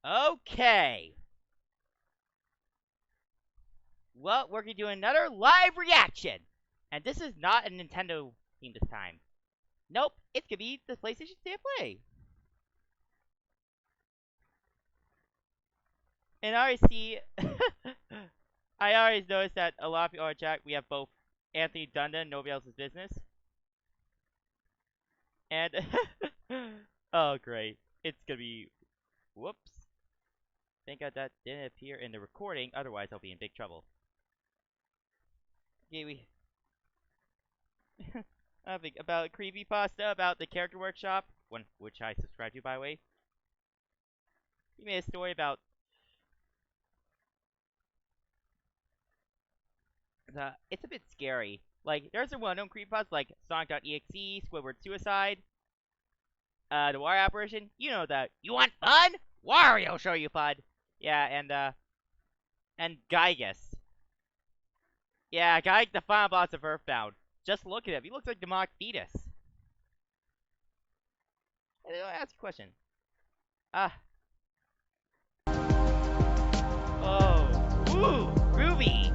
Okay. Well, we're gonna do another live reaction. And this is not a Nintendo theme this time. Nope, it's gonna be the PlayStation State of Play. And I already see I always noticed that a lot of people are chat. We have both Anthony Dunda and Nobody Else's Business. And oh great. It's gonna be whoops. Thank God that didn't appear in the recording, otherwise I'll be in big trouble. Okay, we about creepypasta about the character workshop, one which I subscribe to by the way. He made a story about it's a bit scary. Like there's a well-known creepypasta like Sonic.exe, Squidward Suicide, the Wario apparition. You know that. You want fun? Wario show you fun. Yeah, and Gygus. Yeah, Gygus, the final boss of Earthbound. Just look at him. He looks like demonic fetus. Hey, let me ask you a question. Ah. Oh. Ooh, groovy.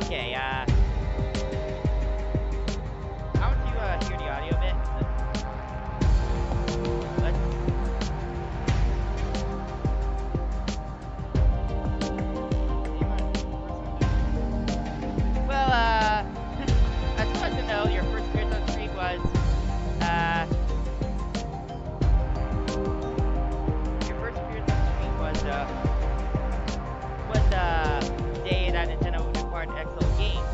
Okay, I want to hear the audio a bit. Let's... Well, I just wanted to know your first appearance on stream was, your first appearance on stream was the day that Nintendo acquired XL Games.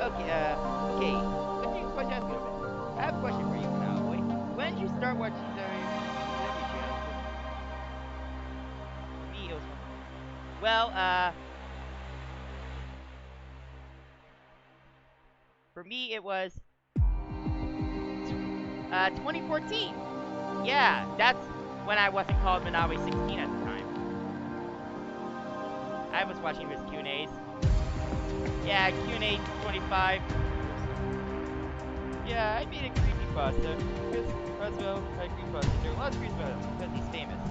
Okay, okay. Let me question ask you a bit. I have a question for you now. Wait, when did you start watching the channel? For me, it was well, for me it was 2014. Yeah, that's when I wasn't called MonadoBoy16 at the time. I was watching his Q&As. Yeah, Q&A 25. Yeah, I made a creepypasta. Because Roswell had creepypasta. There are lots of creepypasta about him because he's famous.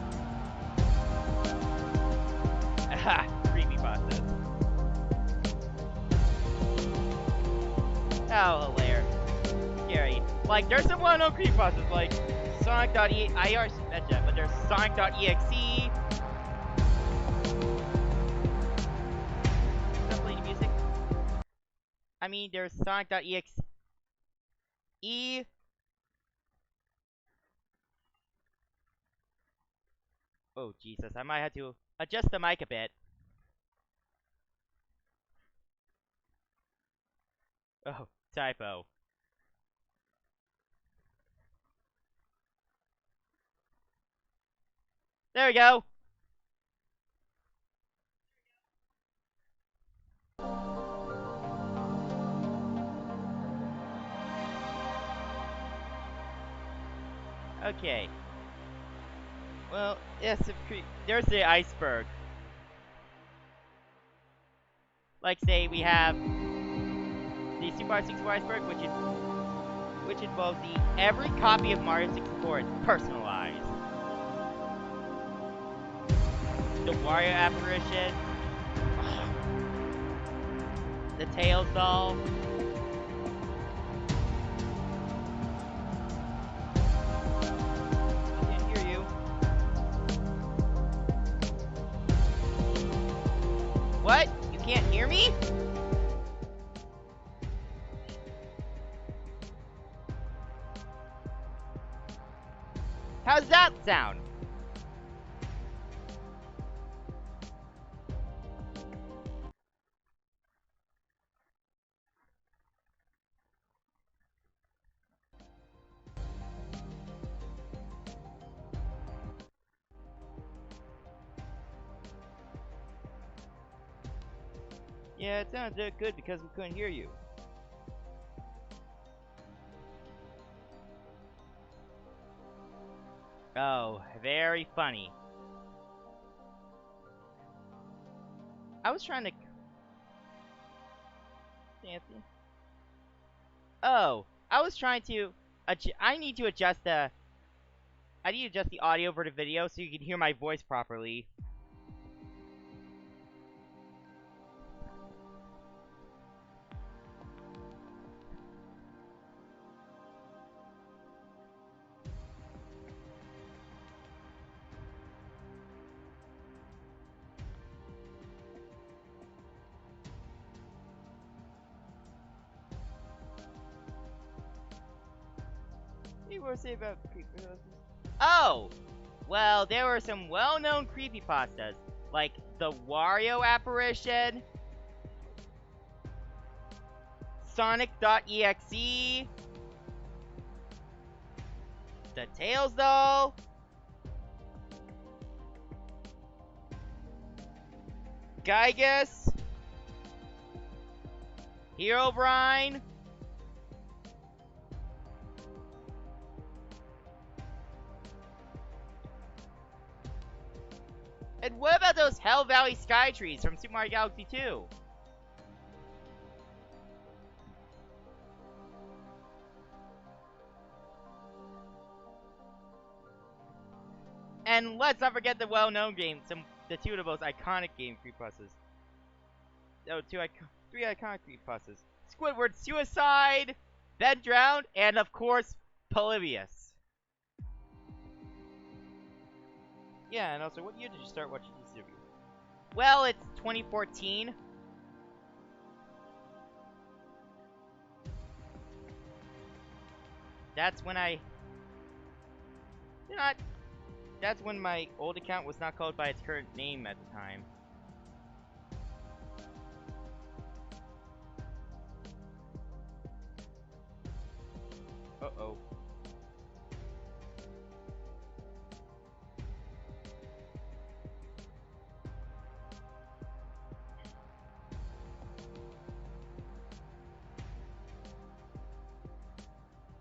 Aha, creepypastas. Oh, hilarious. Scary. Like, there's some well-known creepypastas, like Sonic.exe. I already mentioned that, but there's Sonic.exe. Stop playing music. I mean, there's Sonic.exe. Oh, Jesus. I might have to adjust the mic a bit. Oh, typo. There we go. Okay. Well, yes, there's the iceberg. Like, say, we have the Super Mario 64 iceberg, which involves every copy of Mario 64 is personalized. The Wario apparition, the Tails doll. I can't hear you. What? You can't hear me? How's that sound? Yeah, it sounded good because we couldn't hear you. Oh, very funny. I was trying to... Fancy. Oh, I was trying to. I need to adjust the. I need to adjust the audio for the video so you can hear my voice properly. What do you want to say about creepypastas? Oh! Well, there were some well-known creepypastas, like the Wario apparition, Sonic.exe, the Tails doll, Gygus, Herobrine, and what about those Hell Valley Sky Trees from Super Mario Galaxy 2? And let's not forget the well-known game, the two of the most iconic game creepypastas. Oh, three iconic creepypastas. Squidward's suicide, Ben drowned, and of course, Polybius. Yeah, and also, what year did you start watching this interview? Well, it's 2014. That's when that's when my old account was not called by its current name at the time. Uh-oh.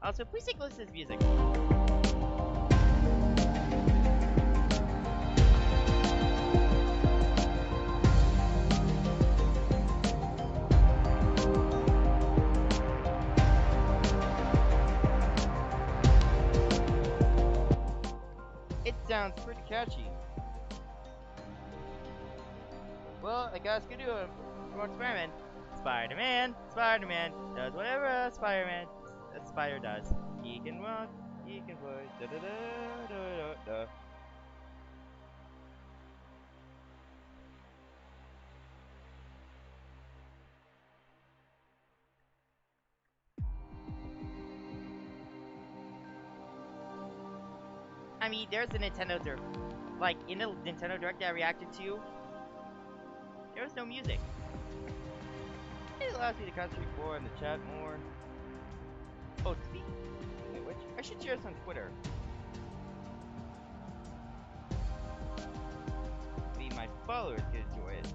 Also, please take a listen to this music. It sounds pretty catchy. Well, I guess we do a more experiment. Spider-Man does whatever a spider does. He can walk, he can fly, da da da da da da. I mean, there's a Nintendo Direct. Like, in the Nintendo Direct that I reacted to, there was no music. It allows me to concentrate more on the chat more. Oh, speaking of which, I should share this on Twitter. Maybe my followers could enjoy it.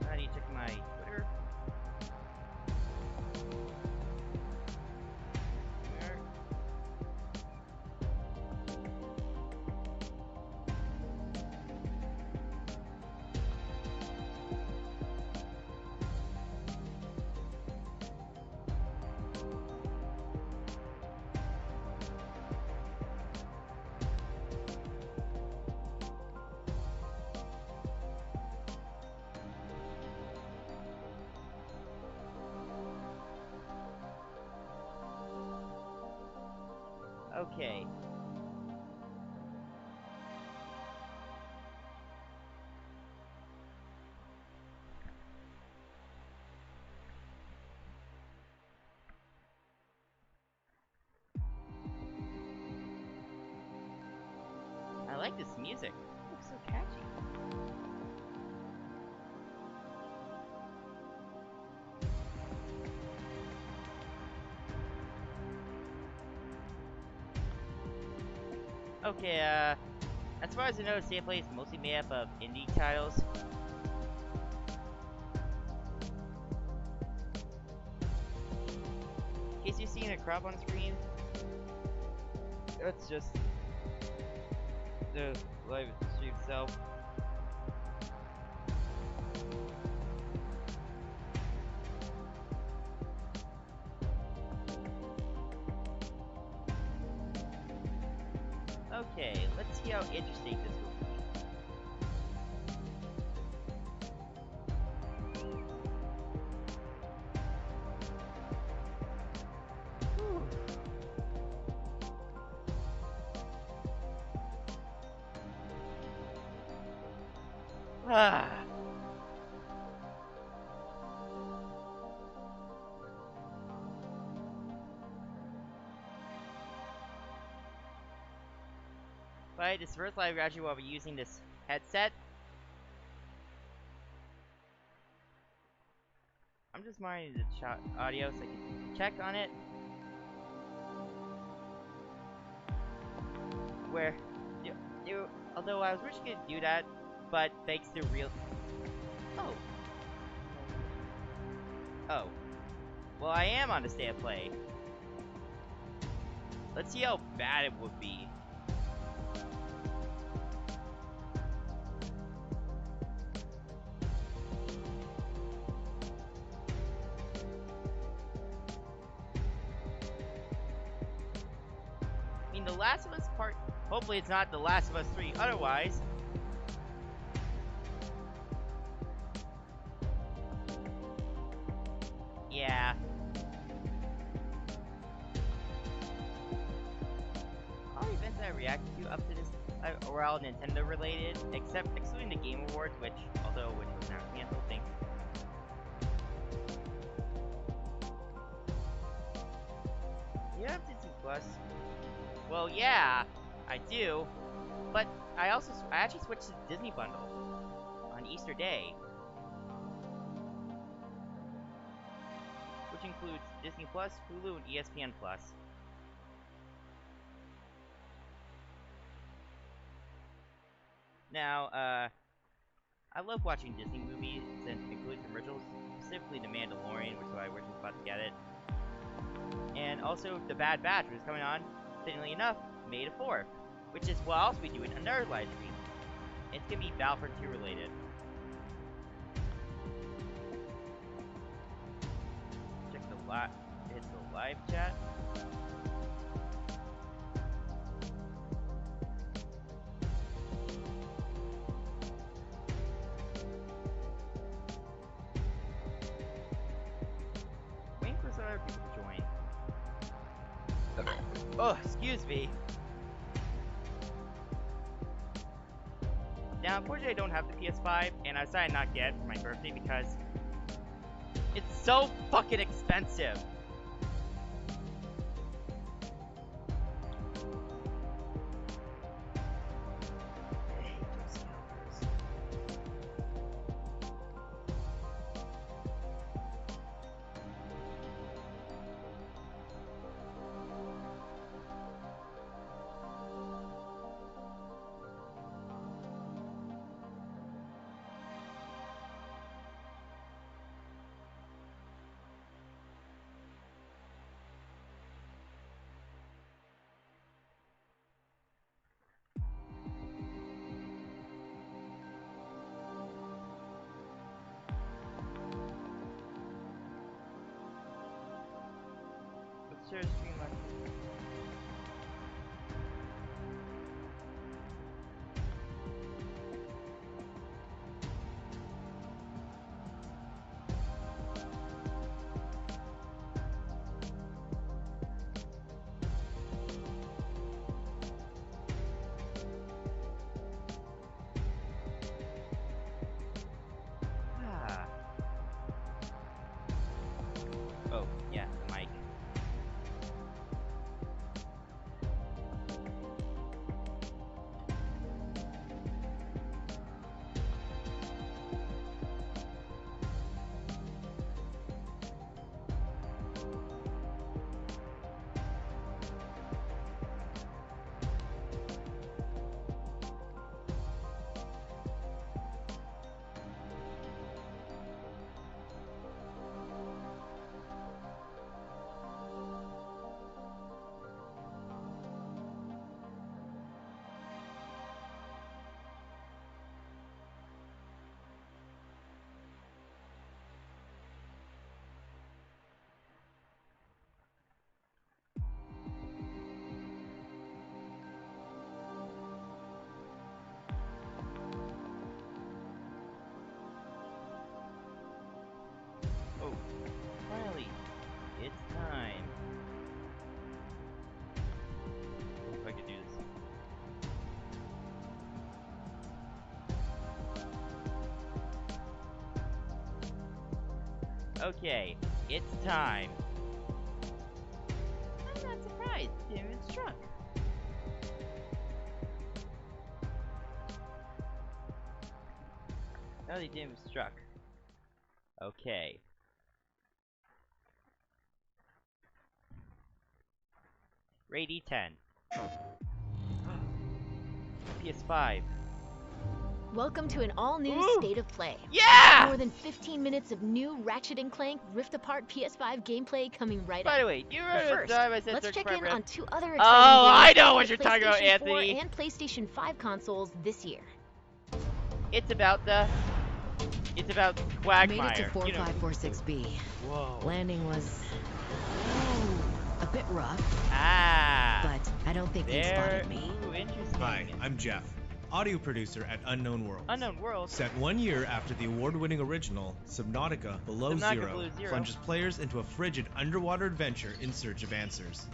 I need to check my Twitter. There. Okay. I like this music. It looks so catchy. Okay, as far as I know, Gameplay is mostly made up of indie titles. In case you're seeing a crop on screen, that's just the live stream itself. Okay, let's see how interesting this will be. Whew. Ah. But this first live reaction while we're using this headset. I'm just monitoring the shot audio so I can check on it. Where, although I was originally gonna do that, but thanks to real. Oh. Oh. Well, I am on the state of play. Let's see how bad it would be. I mean, The Last of Us part. Hopefully, it's not The Last of Us 3. Otherwise. Yeah. All events I reacted to up to this were all Nintendo related, excluding the Game Awards, which was not canceled. Thanks. You have Disney Plus. Well, yeah, I do, but I actually switched to the Disney bundle on Easter Day, which includes Disney Plus, Hulu, and ESPN Plus. Now, I love watching Disney movies and including originals, specifically The Mandalorian, which is why I originally about to get it. And also The Bad Batch, which is coming on, fittingly enough, May the 4th, which is what I'll also be doing another live stream. It's gonna be Battlefront 2 related. Check hit the live chat. Waiting for some other people to join. Oh, excuse me. Now, unfortunately, I don't have the PS5, and I decided not to get it for my birthday because it's so fucking expensive. I hate those scalpers. Let's share a stream on. Ah. Oh, yeah, the mic. Okay, it's time. I'm not surprised. Damon struck. No, they didn't struck. Okay. Ray D10. PS5. Welcome to an all-new state of play. Yeah! More than 15 minutes of new Ratchet & Clank Rift Apart PS5 gameplay coming right up. By the way, do you remember the time I said let's search check for in Rift? on 2 other exciting games I know what for you're talking about, PlayStation 4 Anthony. and PlayStation 5 consoles this year. It's about Quagmire. Made it to 4546B. Whoa. Landing was a bit rough, but I don't think they spotted me. Ooh, interesting. Hi, I'm Jeff, audio producer at Unknown Worlds. Unknown Worlds. Set 1 year after the award-winning original, Subnautica Below Zero plunges players into a frigid underwater adventure in search of answers.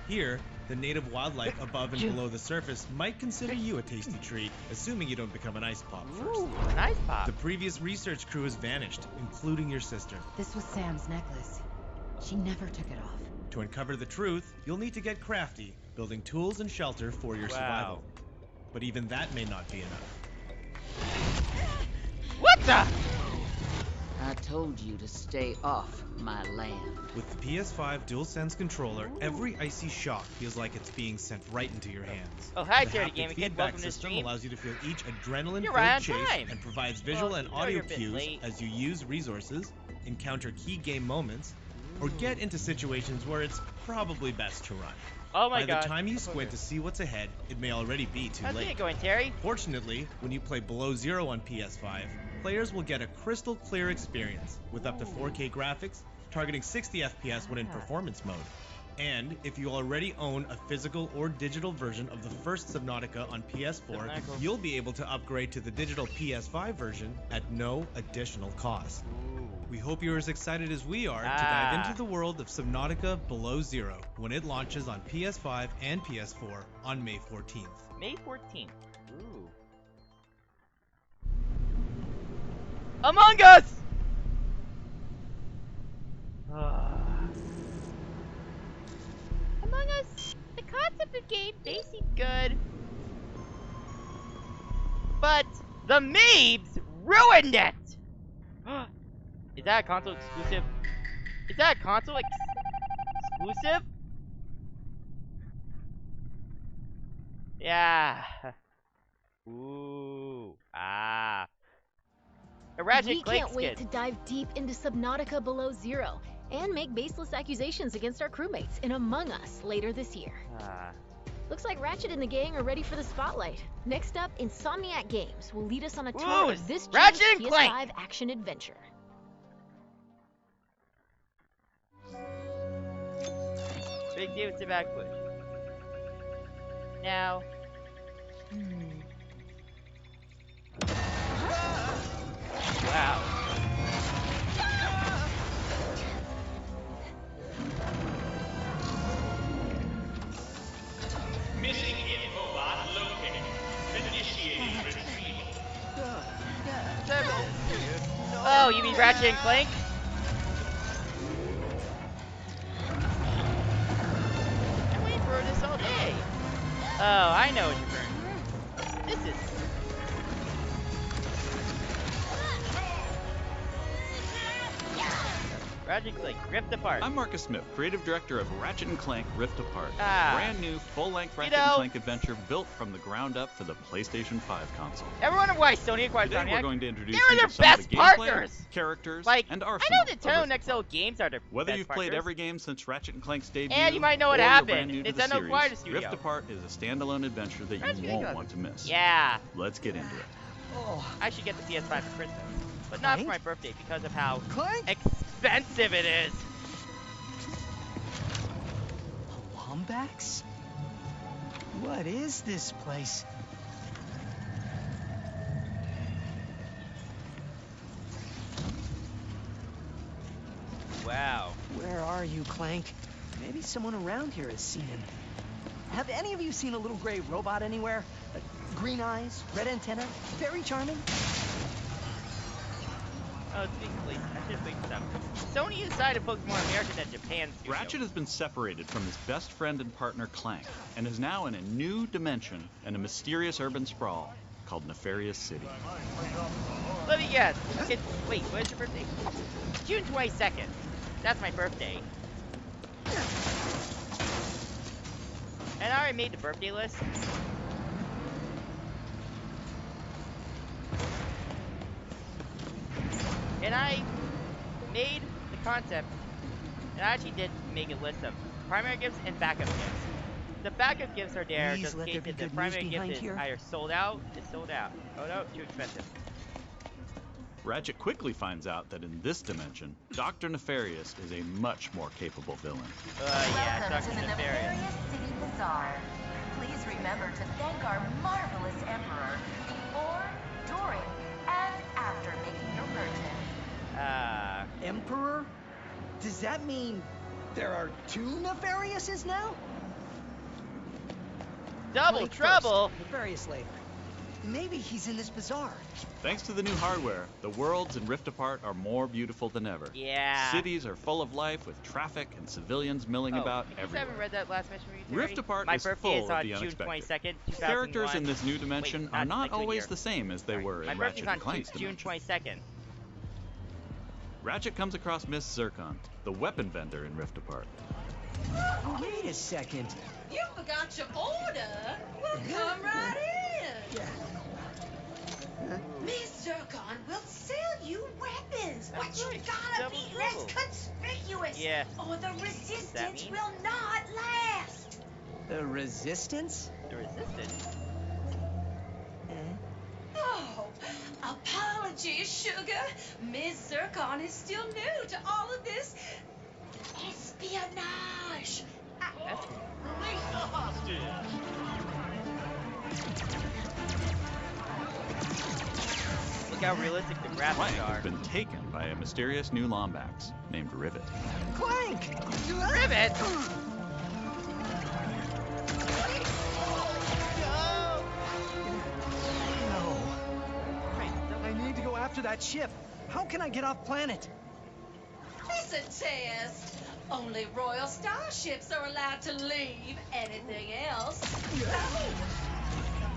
Here, the native wildlife above and below the surface might consider you a tasty treat, assuming you don't become an ice pop first. Ooh, an ice pop. The previous research crew has vanished, including your sister. This was Sam's necklace. She never took it off. To uncover the truth, you'll need to get crafty, building tools and shelter for your survival. But even that may not be enough. What the? I told you to stay off my land. With the PS5 DualSense controller, every icy shock feels like it's being sent right into your hands. Oh, hi, The Charity haptic Gaming Kid. feedback Welcome to the system stream. allows you to feel each adrenaline-filled You're right on chase time. and provides visual and Well, audio you're a bit cues late. as you use resources, encounter key game moments, or get into situations where it's probably best to run. Oh my By god. the time you squint to see what's ahead, it may already be too How's late. it going, Terry? Fortunately, when you play Below Zero on PS5, players will get a crystal clear experience with up to 4K graphics, targeting 60 FPS when in performance mode. And if you already own a physical or digital version of the first Subnautica on PS4, you'll be able to upgrade to the digital PS5 version at no additional cost. We hope you're as excited as we are to dive into the world of Subnautica Below Zero when it launches on PS5 and PS4 on May 14th. May 14th. Ooh. Among Us! Among Us, the concept of game, they seem good. But the memes ruined it! Is that a console exclusive? Is that a console exclusive? Yeah. Ooh. Ah. A Ratchet We Clank can't wait to skin. dive deep into Subnautica Below Zero and make baseless accusations against our crewmates in Among Us later this year. Looks like Ratchet and the gang are ready for the spotlight. Next up, Insomniac Games will lead us on a tour of this Ratchet year's and PS5 Clank. action adventure. Big deal to back push. Now. Wow. Missing infobot located. Initiating retrieval. Oh, you mean Ratchet and Clank? I'm waiting for this all day. Oh, I know what you're burning. This is. Ratchet and Clank, Rift Apart. I'm Marcus Smith, creative director of Ratchet & Clank Rift Apart, Ah. a brand new full-length Ratchet & Clank adventure built from the ground up for the PlayStation 5 console. Ever wonder why Sony acquired Today we're Insomniac? going to introduce They were you their to some of best the gameplay, partners! characters, Like, and I arsenal know of Nintendo Rift and XL Apart. games are their Whether best you've partners. played every game since Ratchet & Clank's debut, And you might know what or you're happened. brand new to the Nintendo acquired a series, studio. Rift Apart is a standalone adventure that Ratchet you and won't Clank. want to miss. Yeah. Let's get into it. I should get the PS5 for Christmas. But not for my birthday because of how Clank? expensive it is. Wombax? What is this place? Wow. Where are you, Clank? Maybe someone around here has seen him. Have any of you seen a little gray robot anywhere? Green eyes, red antenna, very charming. Oh, it's being late. I should wait for that. Sony decided to focus more on American than Japan studio. Ratchet has been separated from his best friend and partner Clank, and is now in a new dimension in a mysterious urban sprawl called Nefarious City. Let me guess. Wait, what is your birthday? June 22nd. That's my birthday. And I already made the birthday list. And I made the concept, and I actually did make a list of primary gifts and backup gifts. The backup gifts are there just in case if the primary gift is either sold out, it's sold out. Oh no, too expensive. Ratchet quickly finds out that in this dimension, Dr. Nefarious is a much more capable villain. Yeah, Welcome Dr. to the Nefarious. Nefarious City Bazaar. Please remember to thank our marvelous Emperor before, during, and after making your purchase. Emperor? Does that mean there are 2 Nefariouses now? Double Clank trouble! First, Nefarious later. Maybe he's in this bazaar. Thanks to the new hardware, the worlds in Rift Apart are more beautiful than ever. Yeah. Cities are full of life with traffic and civilians milling about everywhere. I haven't read that last mission read. Rift Apart is full of the unexpected. June 22nd, 2001. Characters in this new dimension are not always the same as they were in Ratchet and Clank's June dimension. 22nd. Ratchet comes across Miss Zircon, the weapon vendor in Rift Apart. Wait a second. You forgot your order? Well, come right in. Miss Zircon will sell you weapons, but you gotta be less conspicuous, or the resistance will not last. The resistance? The resistance? Oh, apologies, sugar. Miss Zircon is still new to all of this espionage. Release the hostage! Look how realistic the graphics Clank are. has been taken by a mysterious new Lombax named Rivet. Clank! Rivet? No. I need to go after that ship. How can I get off planet? Listen, Tess. Only royal starships are allowed to leave. Anything else? No.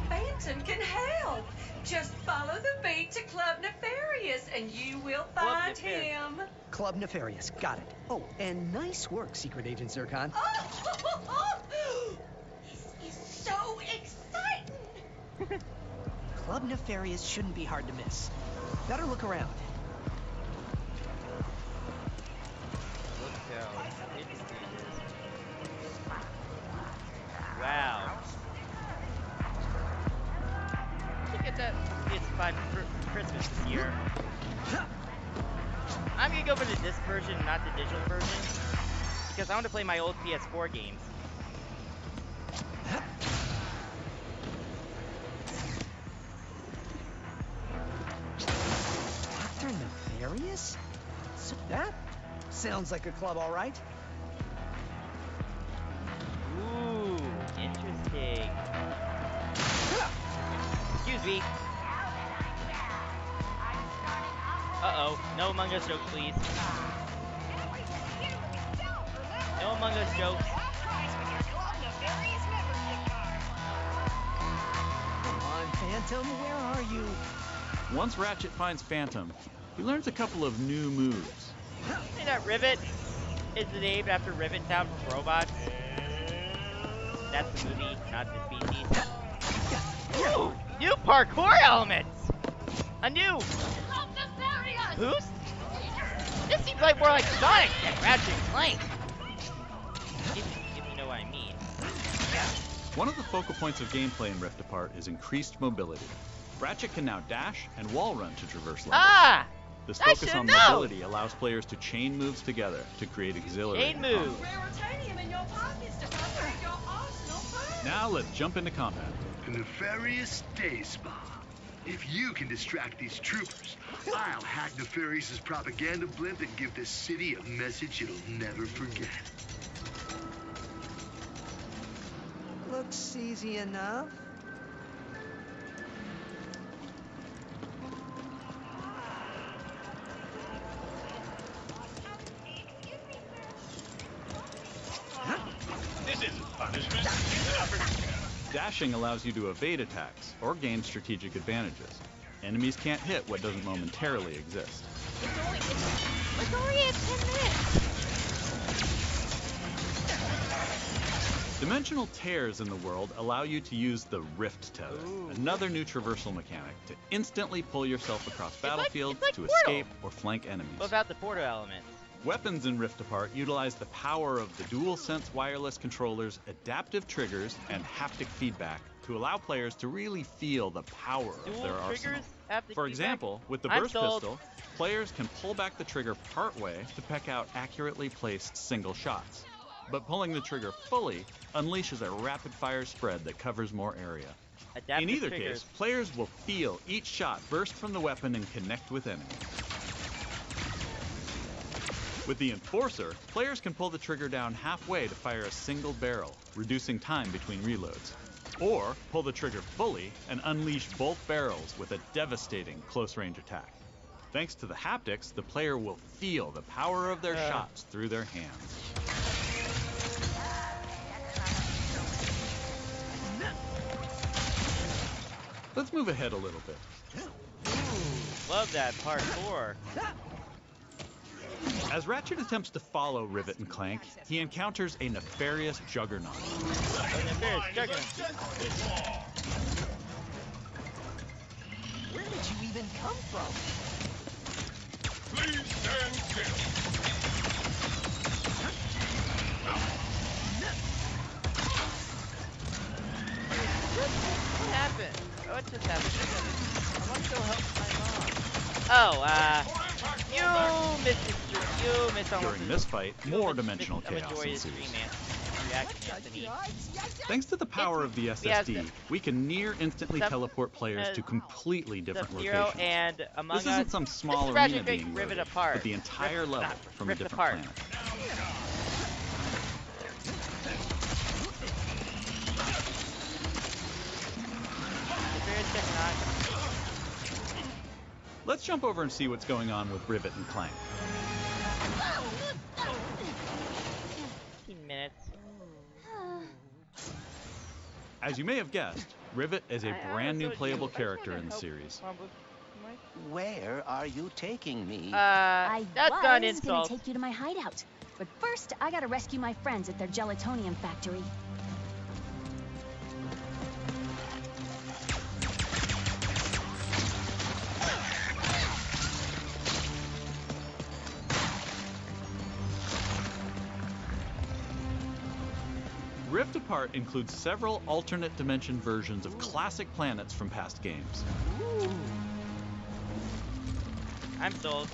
Phantom can help. Just follow the beat to Club Nefarious, and you will find him. Club Nefarious, got it. Oh, and nice work, Secret Agent Zircon. This is so exciting. Club Nefarious shouldn't be hard to miss. Better look around. Look how interesting it is. Wow. Look at that. It's fun for Christmas this year. I'm gonna go for the disc version, not the digital version, because I want to play my old PS4 games. Dr. Nefarious? So that sounds like a club, all right. Ooh, interesting. Excuse me. Uh-oh. No Among Us jokes, please. No Among Us jokes. Come on, Phantom, where are you? Once Ratchet finds Phantom, he learns a couple of new moves. Hey, that Rivet is named after Rivet Town from Robots. That's the movie, not the species. Ooh, new parkour elements! A new boost? This seems like more like Sonic than Ratchet and Clank. If you know what I mean. One of the focal points of gameplay in Rift Apart is increased mobility. Ratchet can now dash and wall run to traverse levels. Ah! This focus on mobility allows players to chain moves together to create exhilarating chain move. Now let's jump into combat. The Nefarious Day Spa. If you can distract these troopers, I'll hack Nefarious's propaganda blimp and give this city a message it'll never forget. Looks easy enough. Dashing allows you to evade attacks or gain strategic advantages. Enemies can't hit what doesn't momentarily exist. It's only at 10 minutes. Dimensional tears in the world allow you to use the Rift Tether, another new traversal mechanic, to instantly pull yourself across battlefields to escape or flank enemies. What about the Porto element? Weapons in Rift Apart utilize the power of the DualSense wireless controller's adaptive triggers and haptic feedback to allow players to really feel the power of their arsenal. For example, with the burst pistol, players can pull back the trigger partway to peck out accurately placed single shots. But pulling the trigger fully unleashes a rapid-fire spread that covers more area. In either case, players will feel each shot burst from the weapon and connect with enemies. With the Enforcer, players can pull the trigger down halfway to fire a single barrel, reducing time between reloads. Or pull the trigger fully and unleash both barrels with a devastating close-range attack. Thanks to the haptics, the player will feel the power of their shots through their hands. Let's move ahead a little bit. Love that part 4. As Ratchet attempts to follow Rivet and Clank, he encounters a nefarious juggernaut. Where did you even come from? Please stand still. What happened? What just happened? I want to go help my mom. You missed it. You missed almost. During this fight, more dimensional chaos ensues. Thanks to the power of the SSD, we can near instantly teleport players to completely different locations. And this isn't some small arena being loaded, but the entire level from a different planet. Let's jump over and see what's going on with Rivet and Clank. 15 minutes. As you may have guessed, Rivet is a brand new playable character in the series. Where are you taking me? I that's not an was insult. gonna take you to my hideout, but first I gotta rescue my friends at their gelatonium factory. Rift Apart includes several alternate dimension versions of classic planets from past games. Ooh. I'm sold.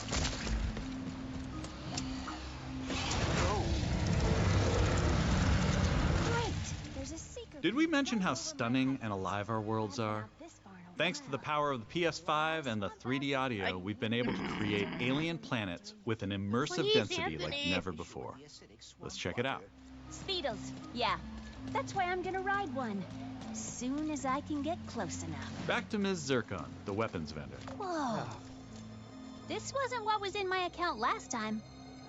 Great. There's a secret. Did we mention how stunning and alive our worlds are? Thanks to the power of the PS5 and the 3D audio, we've been able to create alien planets with an immersive density like never before. Let's check it out. Speedos, yeah. That's why I'm gonna ride one. As soon as I can get close enough. Back to Ms. Zircon, the weapons vendor. Whoa. This wasn't what was in my account last time.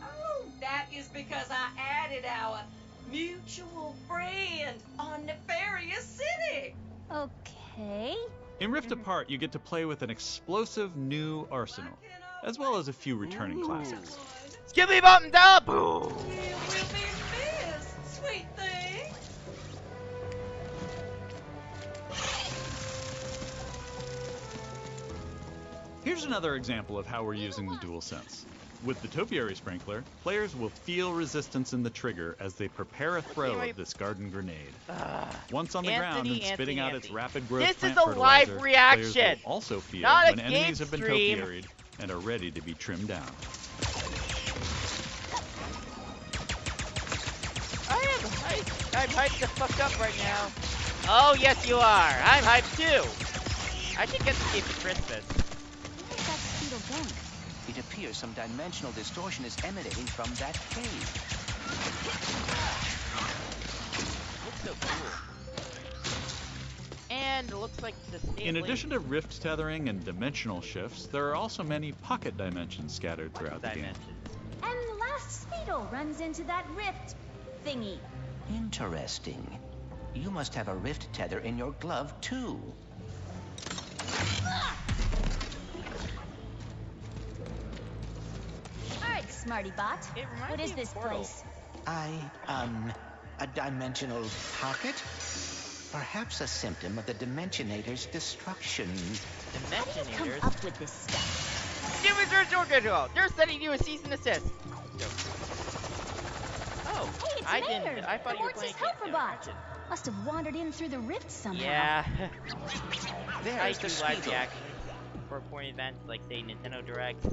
Oh, that is because I added our mutual friend on Nefarious City. Okay. In Rift Apart, you get to play with an explosive new arsenal, as well as a few returning classics. Skibbly bottoms up! You will be missed, sweet thing. Here's another example of how we're using the DualSense. With the Topiary Sprinkler, players will feel resistance in the trigger as they prepare a throw of this garden grenade. Once on the ground and spitting out its rapid growth this plant is a live fertilizer, reaction, players will also feel not when a enemies have been stream. topiaried and are ready to be trimmed down. I'm hyped the fuck up right now. Oh, yes you are. I'm hyped too. I should get this game for Christmas. What is that speedle going? It appears some dimensional distortion is emanating from that cave. Looks so cool. And it looks like the state In addition to rift tethering and dimensional shifts, there are also many pocket dimensions scattered throughout the game. And the last speedle runs into that rift thingy. Interesting. You must have a rift tether in your glove, too. Alright, Smarty Bot. What is this place? A dimensional pocket? Perhaps a symptom of the Dimensionator's destruction. How do you come up with this stuff? Give us your control. They're sending you a cease and desist. Oh, Hey, it's I Maynard, didn't. I thought the you were Mortis playing helper bot. Must have wandered in through the rift somehow. Yeah. I There's do the live Speedle. reactions for point events like say Nintendo Directs,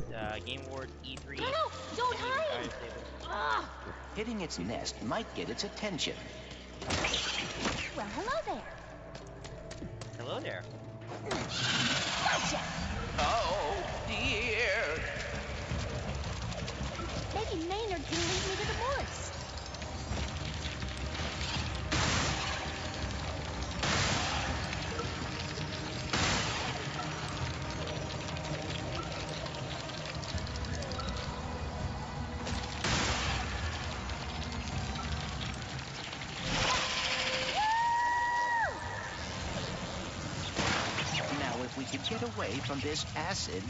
Game Awards, E3. No, don't hide! Ah! Hitting its nest might get its attention. Well, hello there. Hello there. Gotcha! Oh, dear. Maybe Maynard can lead me to the Mortis. Now, if we could get away from this acid...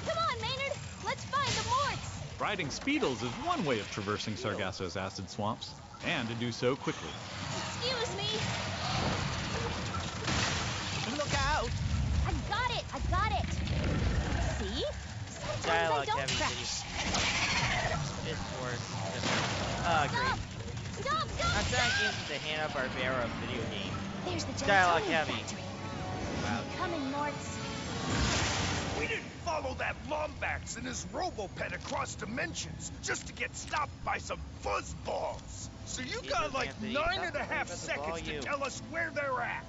Come on, Maynard! Let's find the Mortis! Riding Speedles is one way of traversing Sargasso's acid swamps, and to do so quickly. Excuse me! Look out! I got it! I got it! See? Sometimes Dialogue I don't heavy crash. It's for Stop! great. Stop! I'm trying to get into the Hanna-Barbera video game. There's the Dialogue Gelatonium heavy. factory. Wow. Coming, Mortis. We didn't follow that Lombax and his Robopet across dimensions just to get stopped by some fuzzballs. So you got like Anthony, 9.5 that's seconds to volume. tell us where they're at.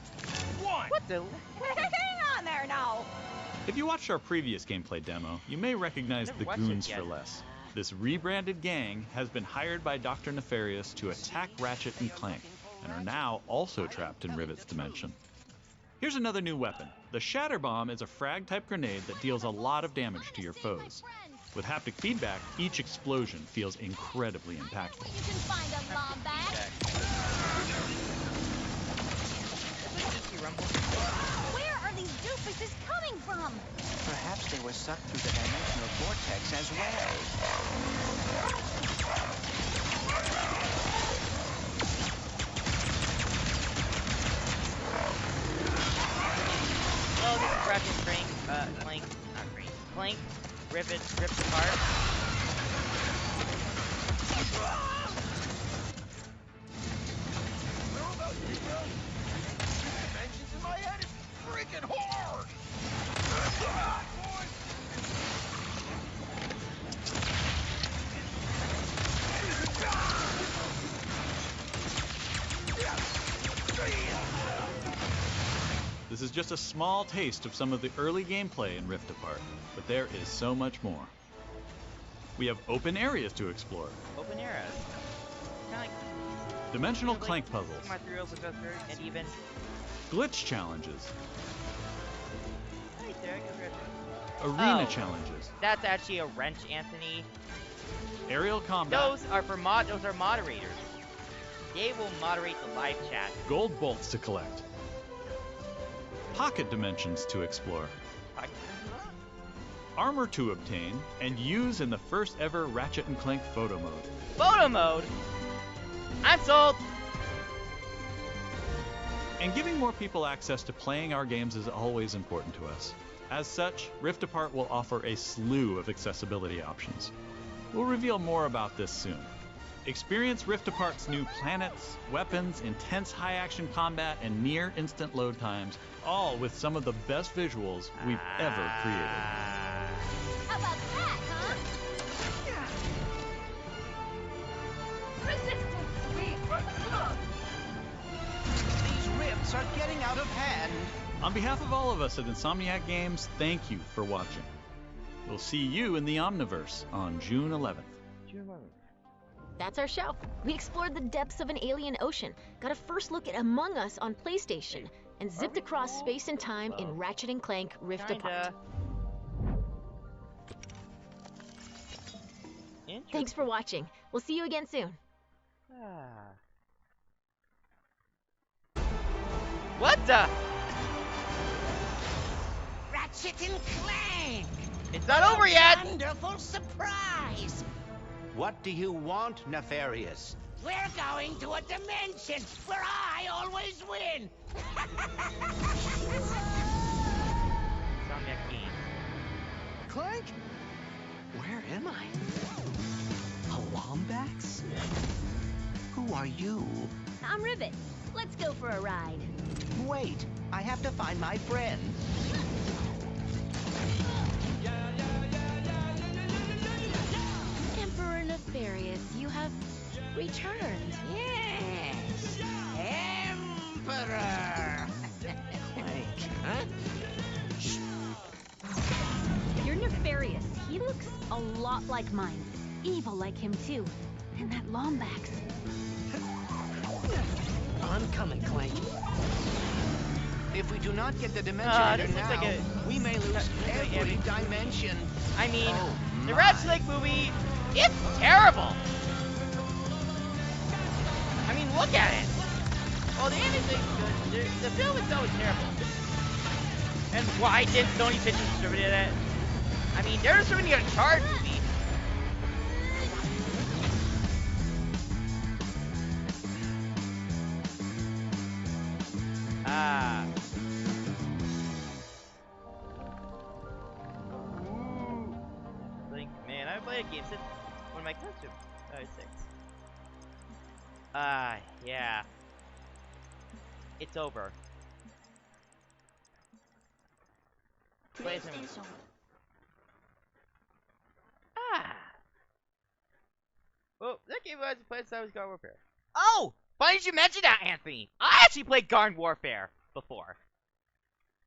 One. What the? Hang on there now. If you watched our previous gameplay demo, you may recognize Never the watched it Goons yet. for Less. This rebranded gang has been hired by Dr. Nefarious to attack Ratchet and Clank, and are now also trapped in Rivet's dimension. Here's another new weapon. The Shatter Bomb is a frag-type grenade that deals a lot of damage to your foes. With haptic feedback, each explosion feels incredibly impactful. You can find a Lombax. Where are these doofuses coming from? Perhaps they were sucked through the dimensional vortex as well. Well, this is Ratchet and Clank, Clank, ripped apart. Dimensions in my head is freaking hard. This is just a small taste of some of the early gameplay in Rift Apart, but there is so much more. We have open areas to explore, Open eras. Kind of like dimensional Clank puzzles, my 3 Professor, and even. glitch challenges, Right there, I can grab it. arena Oh. challenges, That's actually a wrench, Anthony. aerial combat, Those are moderators. They will moderate the live chat. gold bolts to collect, pocket dimensions to explore, armor to obtain and use in the first ever Ratchet and Clank photo mode. Photo mode. I'm sold. And giving more people access to playing our games is always important to us. As such, Rift Apart will offer a slew of accessibility options. We'll reveal more about this soon. Experience Rift Apart's new planets, weapons, intense high-action combat, and near-instant load times, all with some of the best visuals we've ever created. How about that, huh? These rifts are getting out of hand. On behalf of all of us at Insomniac Games, thank you for watching. We'll see you in the Omniverse on June 11th. That's our show. We explored the depths of an alien ocean, got a first look at Among Us on PlayStation, and zipped across space and time in Ratchet and Clank Rift Apart. Thanks for watching. We'll see you again soon. What the? Ratchet and Clank! It's not over yet! Wonderful surprise! What do you want, Nefarious? We're going to a dimension where I always win! Clank? Where am I? A Lombax? Who are you? I'm Rivet. Let's go for a ride. Wait, I have to find my friend. Emperor Nefarious, you have returned. Yes! Emperor! Clank, huh? You're Nefarious. He looks a lot like mine. Evil like him, too. And that Lombax. I'm coming, Clank. If we do not get the dimension this now, looks like we may lose every dimension. I mean, Oh, the my. Ratchet Lake movie, it's terrible. I mean, look at it. Well, the animation's good. The film itself is terrible. And why didn't Sony Pictures distribute it? I mean, they're distributing a Uncharted movie. Like, man, I haven't played a game since when my cousin was 6. Yeah. It's over. PlayStation. Oh, that game was played since I was Garden Warfare. Oh! Funny you mention that, Anthony. I actually played Garden Warfare before.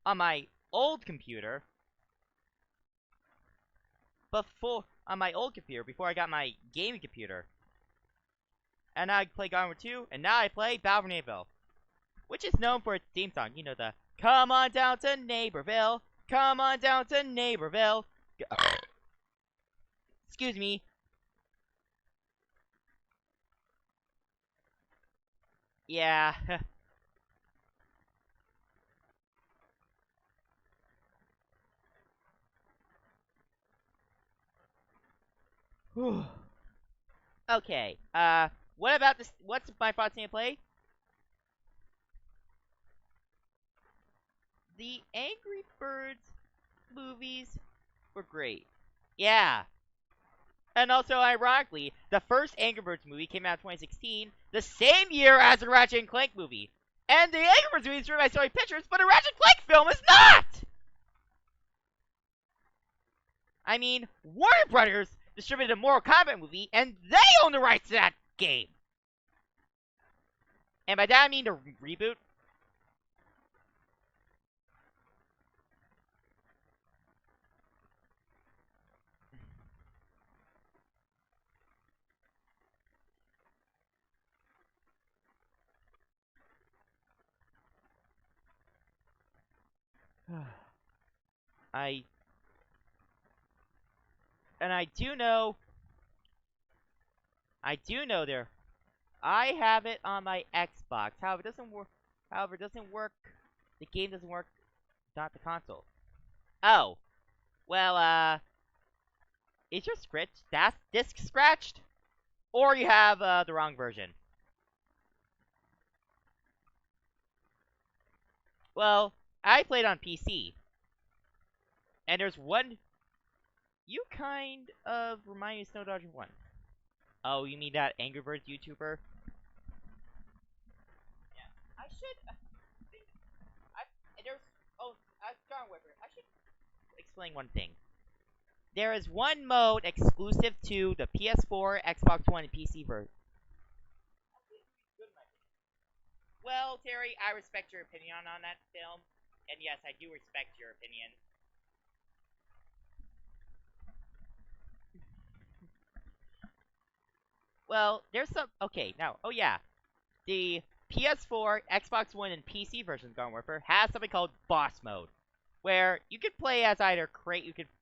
On my old computer. Before I got my gaming computer. And now I play Garden Warfare 2, and now I play Battle for Neighborville. Which is known for its theme song. You know, the Come on down to Neighborville. Come on down to Neighborville. Excuse me. Yeah. Okay. What about this? What's my thoughts on play? The Angry Birds movies were great. Yeah. And also, ironically, the first Angry Birds movie came out in 2016, the same year as the Ratchet and Clank movie. And the Angry Birds movie is written by Sony Pictures, but a Ratchet and Clank film is not! I mean, Warner Brothers distributed a Mortal Kombat movie, and they own the rights to that game. And by that I mean the reboot. I do know there. I have it on my Xbox. However, it doesn't work. The game doesn't work. Not the console. Oh, well. Is your disc scratched, or you have the wrong version? Well, I played on PC, and there's one. You kind of remind me of Snow Dodger 1. Oh, you mean that Angry Birds YouTuber? Yeah, I should. I should explain one thing. There is one mode exclusive to the PS4, Xbox One, and PC version. Well, Terry, I respect your opinion on that film, and yes, I do respect your opinion. Well, there's some. Okay, now, oh yeah, the PS4, Xbox One, and PC version of Garden Warfare has something called Boss Mode, where you could play as either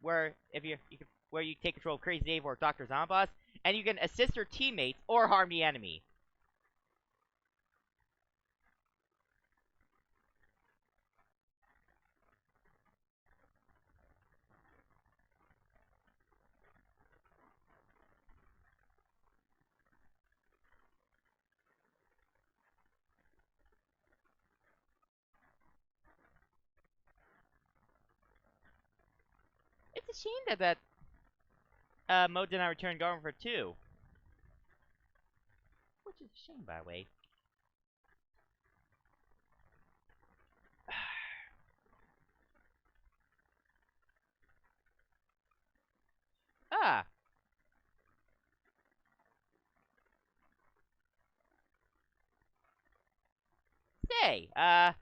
where you take control of Crazy Dave or Dr. Zomboss, and you can assist your teammates or harm the enemy. a shame that mode did not return Garden for 2. Which is a shame, by the way. Ah. Say, well,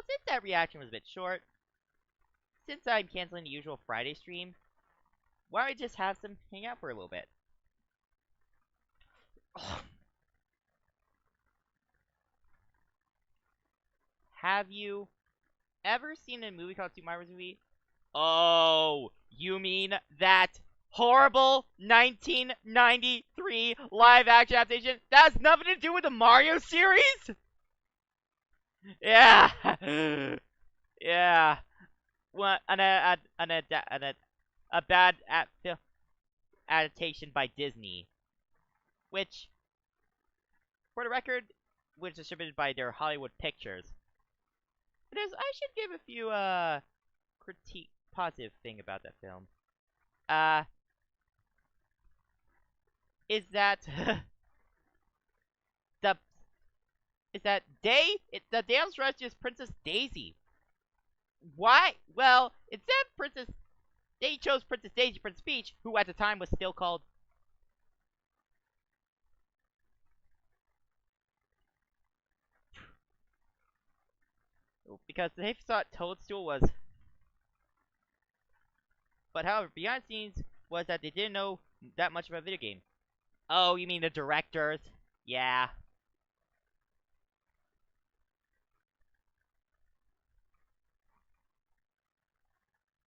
since that reaction was a bit short, since I'm canceling the usual Friday stream, why don't we just have some hang out for a little bit? Have you ever seen a movie called Super Mario Bros. Movie? Oh, you mean that horrible 1993 live-action adaptation that has nothing to do with the Mario series? Yeah. Yeah. What a bad adaptation by Disney, which, for the record, was distributed by their Hollywood Pictures. I should give a few positive thing about that film. Is that the damsel rescues Princess Daisy. Why? Well, instead they chose Princess Daisy, Princess Peach, who at the time was still called. Because they thought Toadstool was. But however, behind the scenes was that they didn't know that much about video game. Oh, you mean the directors? Yeah.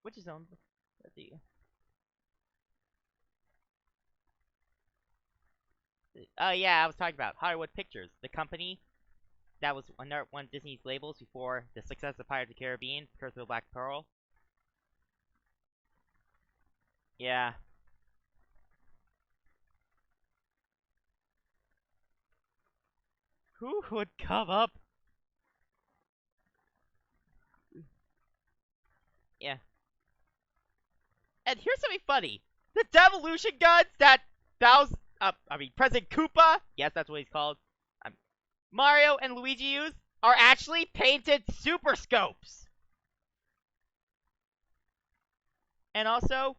Which is on. Let's see. Oh yeah, I was talking about Hollywood Pictures, the company that was under one of Disney's labels before the success of Pirates of the Caribbean, Curse of the Black Pearl. Yeah. Who would come up? Yeah. And here's something funny. The devolution guns that President Koopa, yes, that's what he's called, Mario and Luigi use, are actually painted Super Scopes. And also,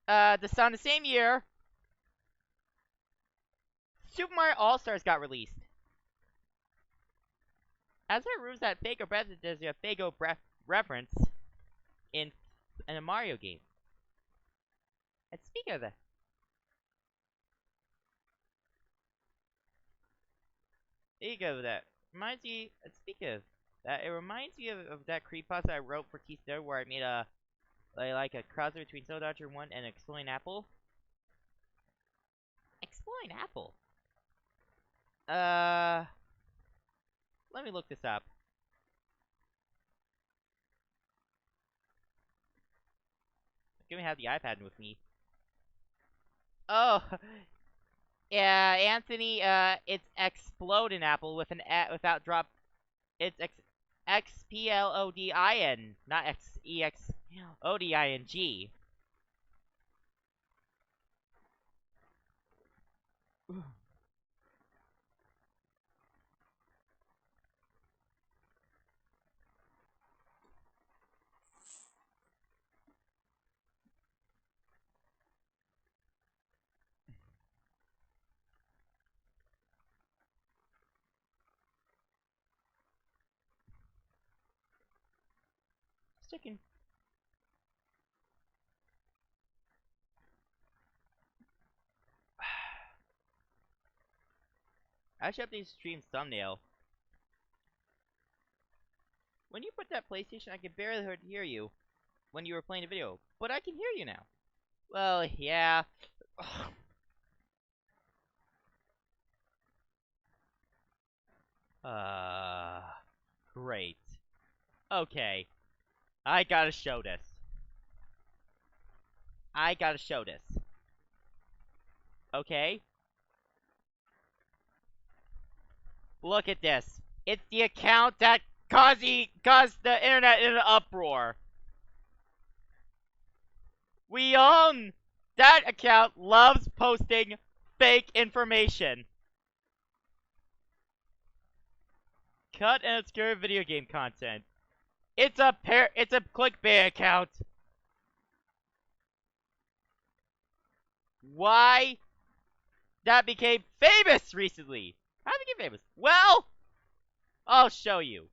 the same year, Super Mario All-Stars got released. As there are rumors that Fago Breath is a Fago Breath reference in a Mario game. And speaking of that, reminds me. Speaking of that, it reminds me of that creepypasta I wrote for T-Star where I made a crossover between Soul Dodger 1 and Exploding Apple. Exploding Apple. Let me look this up. I'm gonna have the iPad with me. Oh, yeah, Anthony. It's Exploding Apple with an without drop. It's Xplodin, not Xexoding. Chicken. I should update the stream's thumbnail. When you put that PlayStation, I could barely hear you when you were playing the video, but I can hear you now. Well, yeah. Great. Okay. I gotta show this. Okay? Look at this. It's the account that caused the internet in an uproar. That account loves posting fake information. Cut and obscure video game content. It's a clickbait account. Why? That became famous recently. How did it get famous? Well, I'll show you.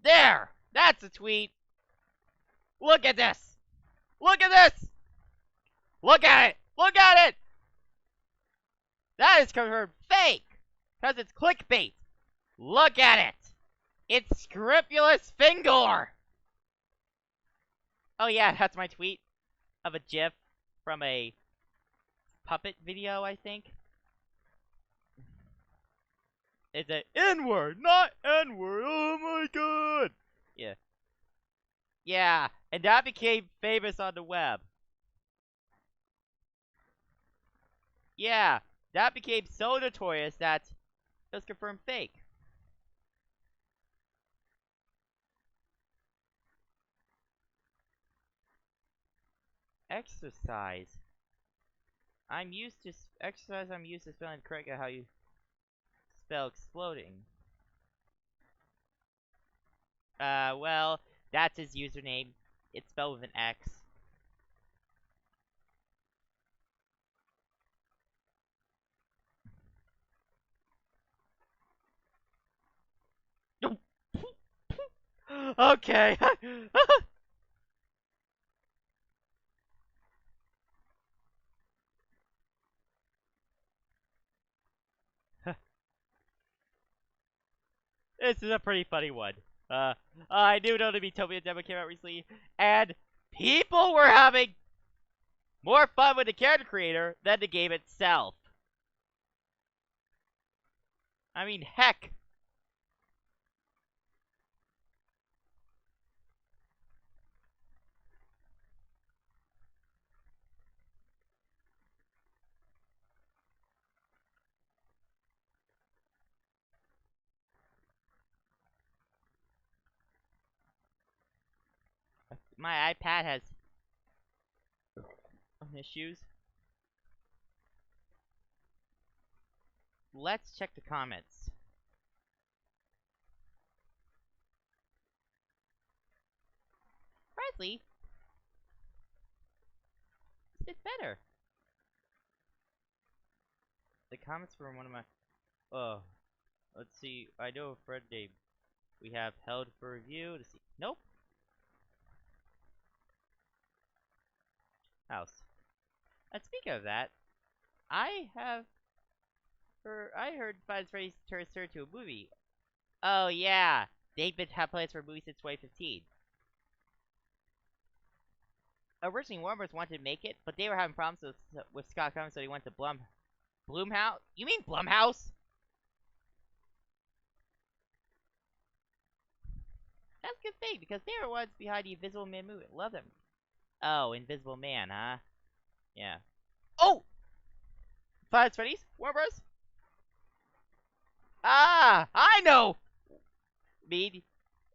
There! That's a tweet. Look at this! Look at this! Look at it! Look at it! That is confirmed fake! Because it's clickbait. Look at it! It's Scrupulous Fingor! Oh yeah, that's my tweet of a GIF from a puppet video, I think. It's a N-word, not N-word. Oh my god! Yeah. Yeah, and that became famous on the web. Yeah, that became so notorious that it was confirmed fake. Exercise. I'm used to spelling correctly how you spell exploding. Well, that's his username. It's spelled with an X. Okay. This is a pretty funny one. I do know the Utopia demo came out recently, and people were having more fun with the character creator than the game itself. I mean, heck. My iPad has issues. Let's check the comments. Surprisingly, it's better. The comments from one of my... Oh, let's see. I know a friend named... We have held for review to see... Nope. House. And speaking of that, I heard Five Freddy's turns to a movie. Oh yeah, they've been have plans for a movie since 2015. Originally, Warner Bros. Wanted to make it, but they were having problems with Scott Connors, so they went to Blumhouse. You mean Blumhouse? That's a good thing because they were ones behind the Invisible Man movie. Love them. Oh, Invisible Man, huh? Yeah. Oh, Five Freddy's, Warner Bros. Ah, I know.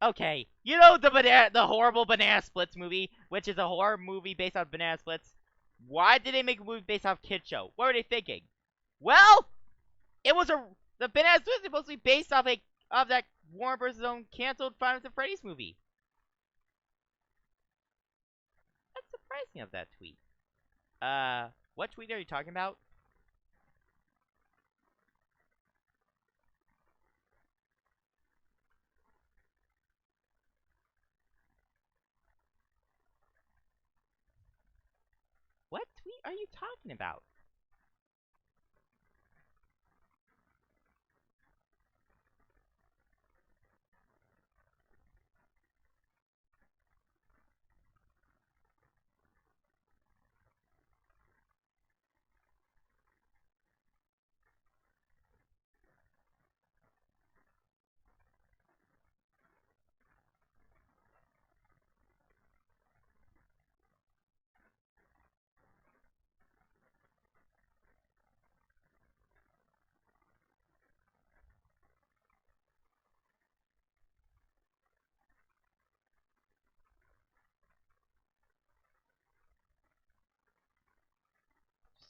Okay, you know the horrible Banana Splits movie, which is a horror movie based on Banana Splits. Why did they make a movie based off Kid Show? What were they thinking? Well, the Banana Splits is supposed to be based off that Warner Bros. Own canceled Final Fantasy Freddy's movie. That's surprising of that tweet. What tweet are you talking about? What tweet are you talking about?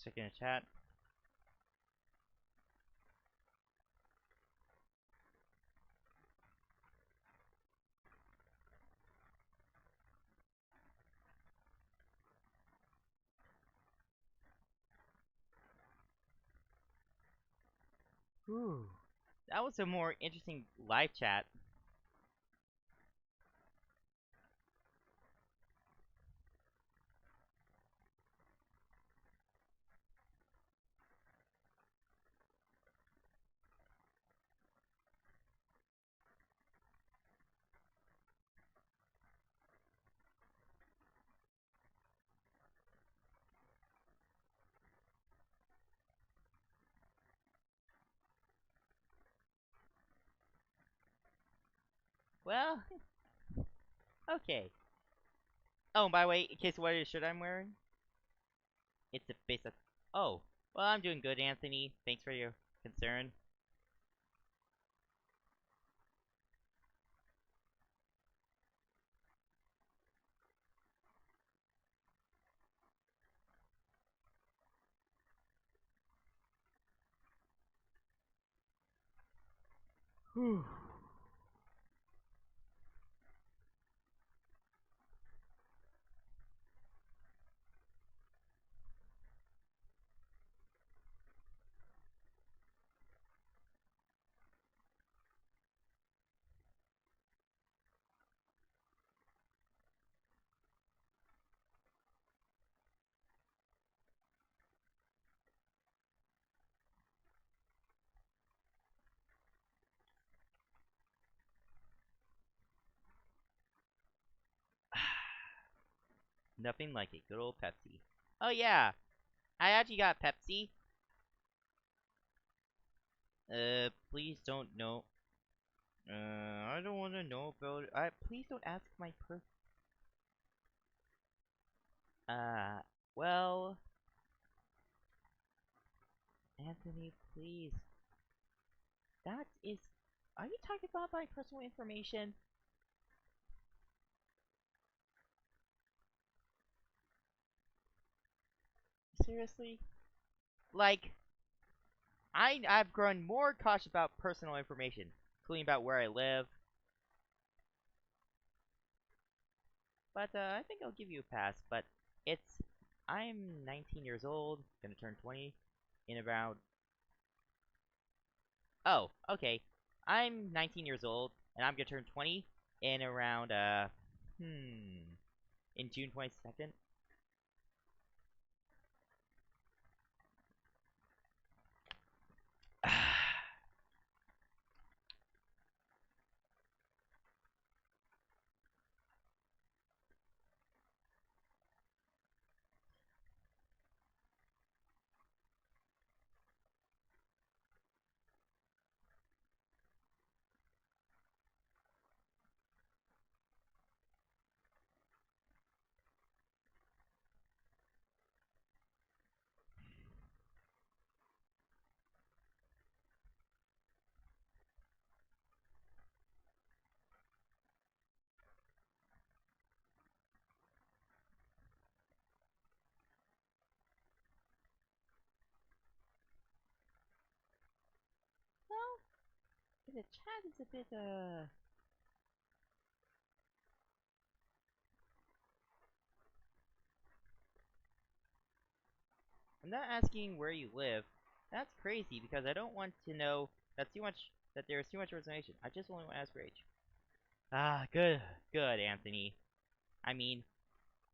checking the chat. Whew. That was a more interesting live chat. Well, okay. Oh, and by the way, in case what shirt I'm wearing, it's a base of. Oh, well, I'm doing good, Anthony. Thanks for your concern. Whew. Nothing like a good old Pepsi. Oh yeah, I actually got Pepsi. Please don't know. I don't want to know about it. Please don't ask my Uh, well, Anthony, please. That is. Are you talking about my personal information? Seriously? Like, I've grown more cautious about personal information, including about where I live. But I think I'll give you a pass. But it's I'm 19 years old, gonna turn 20 in about. Oh, okay. I'm 19 years old, and I'm gonna turn 20 in around in June 22nd. Well, the chat is a bit I'm not asking where you live. That's crazy because I don't want to know that too much that there's too much information. I just only want to ask your age. Ah, good, Anthony. I mean,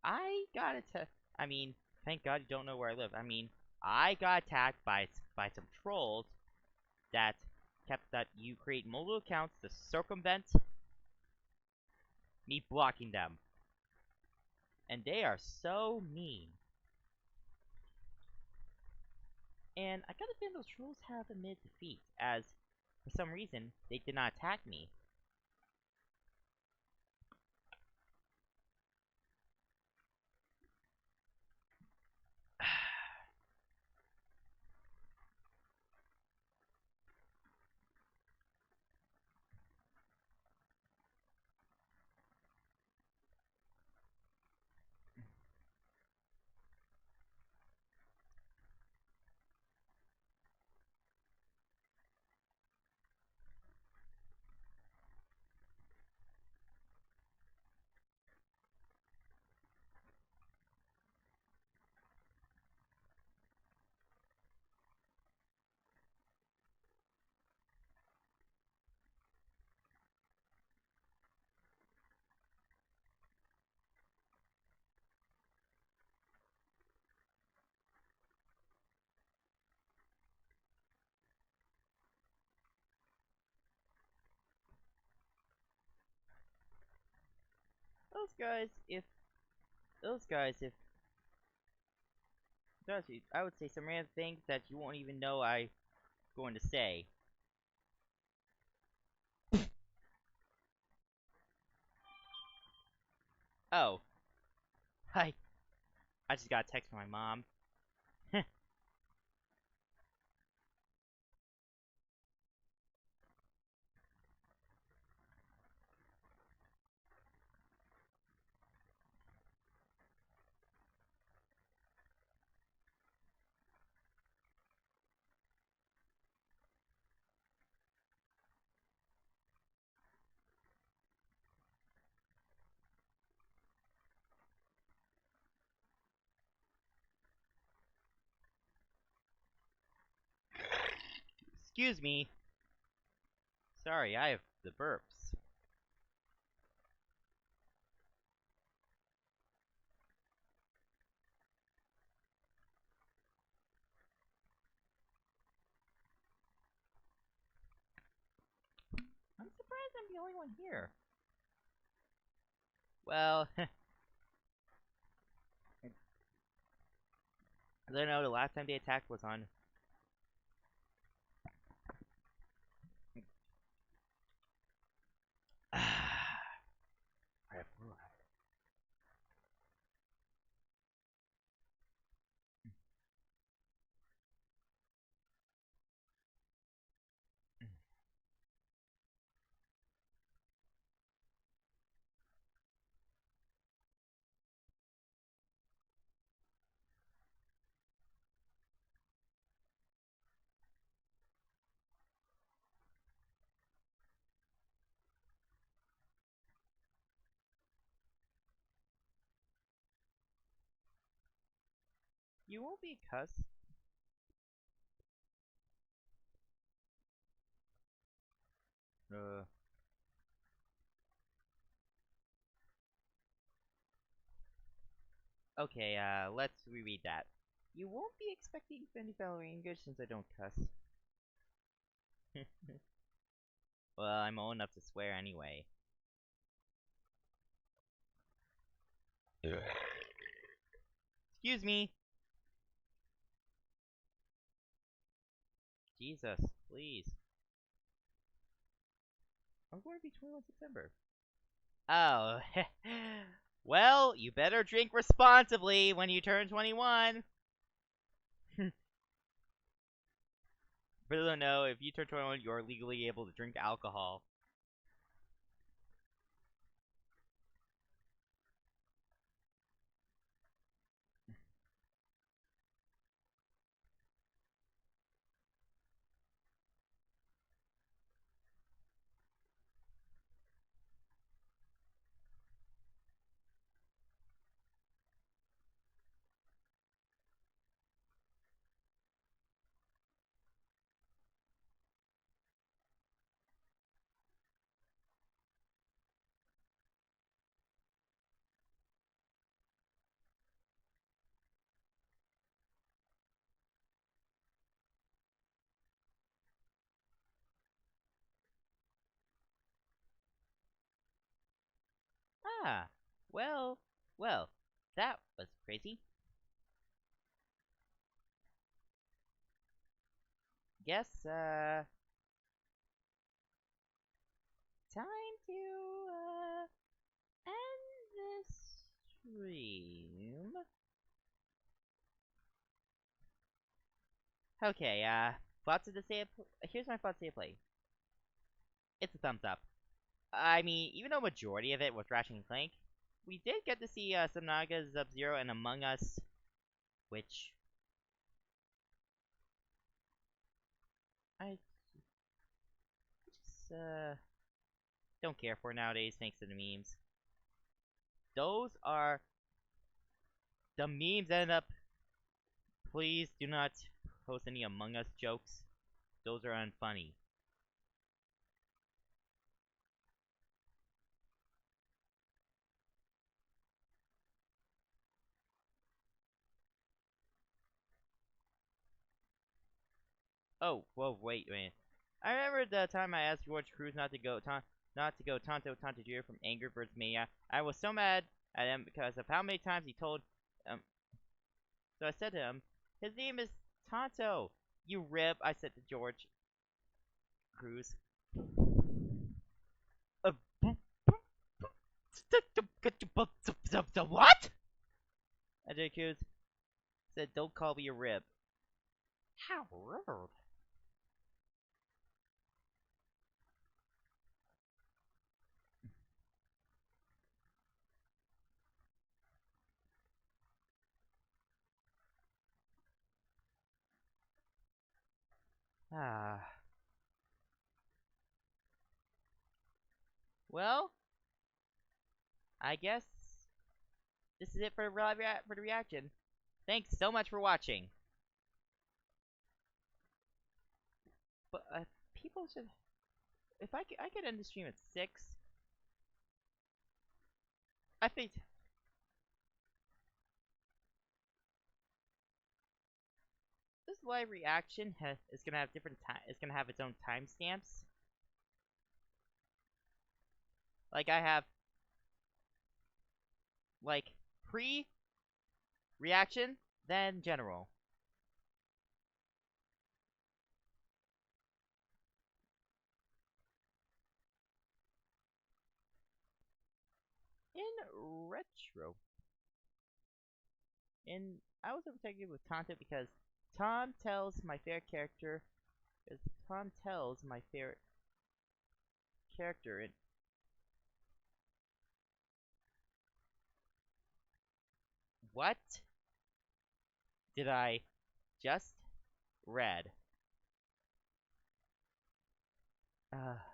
I got attacked. I mean, thank God you don't know where I live. I mean, I got attacked by some trolls that you create multiple accounts to circumvent me blocking them, and they are so mean. And I got a feeling those trolls have admitted defeat, as for some reason they did not attack me. those guys, if I would say some random things that you won't even know I'm going to say. Oh, I just got a text from my mom. Excuse me. Sorry, I have the burps. I'm surprised I'm the only one here. Well, I don't know, the last time they attacked was on... I have fluoride. You won't be cussed. Okay, let's reread that. You won't be expecting any fellow English since I don't cuss. Well, I'm old enough to swear anyway. Excuse me! Jesus, please. I'm going to be 21 September. Oh. Well, you better drink responsibly when you turn 21. For those who don't know, if you turn 21, you're legally able to drink alcohol. Ah, well, that was crazy. Guess, time to, end this stream. Okay, thoughts of the state of here's my thoughts of the play. It's a thumbs up. I mean, even though majority of it was Ratchet and Clank, we did get to see some Naga, Sub-Zero, and Among Us, which I just don't care for nowadays, thanks to the memes. Those are the memes end up. Please do not post any Among Us jokes. Those are unfunny. Oh, whoa, wait a minute. I remember the time I asked George Cruz not to go. not to go Tonto Tontaduro from Angry Birds Mania. I was so mad at him because of how many times he told, so I said to him, his name is Tonto, you rib, I said to George Cruz. What? And George Cruz said, don't call me a rib. How rude. Well, I guess this is it for the reaction. Thanks so much for watching. But people should, if I could end the stream at 6. I think this live reaction is gonna have different time. It's gonna have its own timestamps. Like I have, like pre-reaction, then general. In retro, I was overtaken with Tonto because Tom tells my favorite character. Tom tells my favorite character in. What did I just read? What?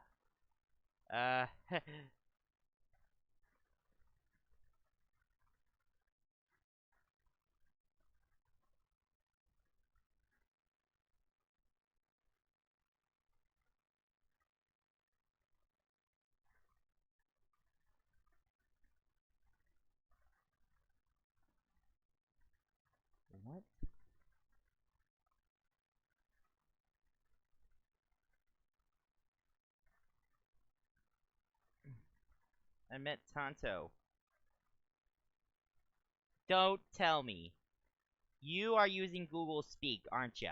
I meant Tonto. Don't tell me. You are using Google Speak, aren't ya?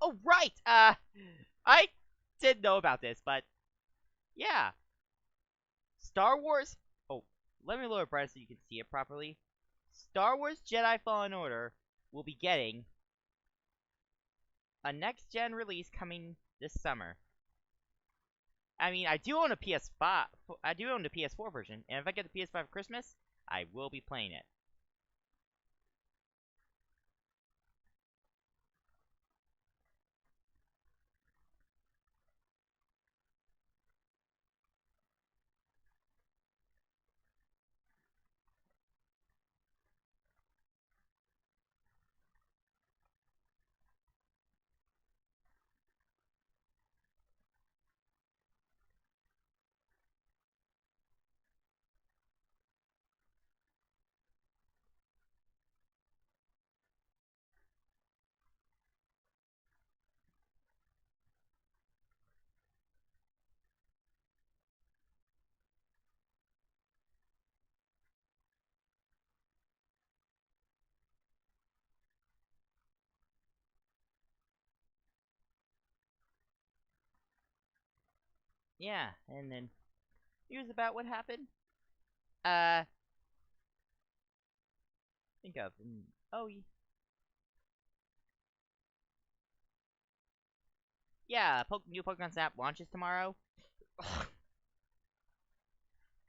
Oh, right! I did know about this, but yeah. Star Wars. Oh, let me lower it bright so you can see it properly. Star Wars Jedi Fallen Order will be getting a next-gen release coming this summer. I mean, I do own a PS5. I do own the PS4 version, and if I get the PS5 for Christmas, I will be playing it. Yeah, and then here's about what happened. Think of oh yeah, new Pokemon Snap launches tomorrow,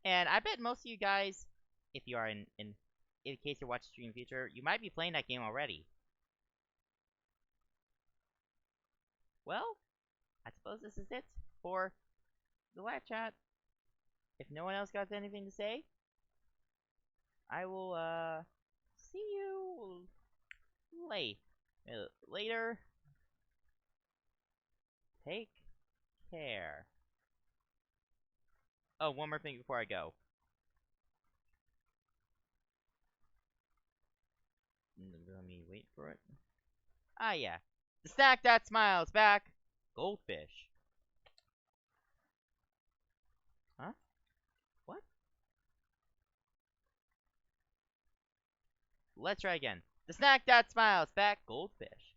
and I bet most of you guys, if you are in case you're watching stream future, you might be playing that game already. Well, I suppose this is it for the live chat. If no one else got anything to say, I will see you later. Take care. Oh, one more thing before I go. Let me wait for it. Ah, yeah. The stack that smiles back. Goldfish. Let's try again. The snack that smiles back, goldfish.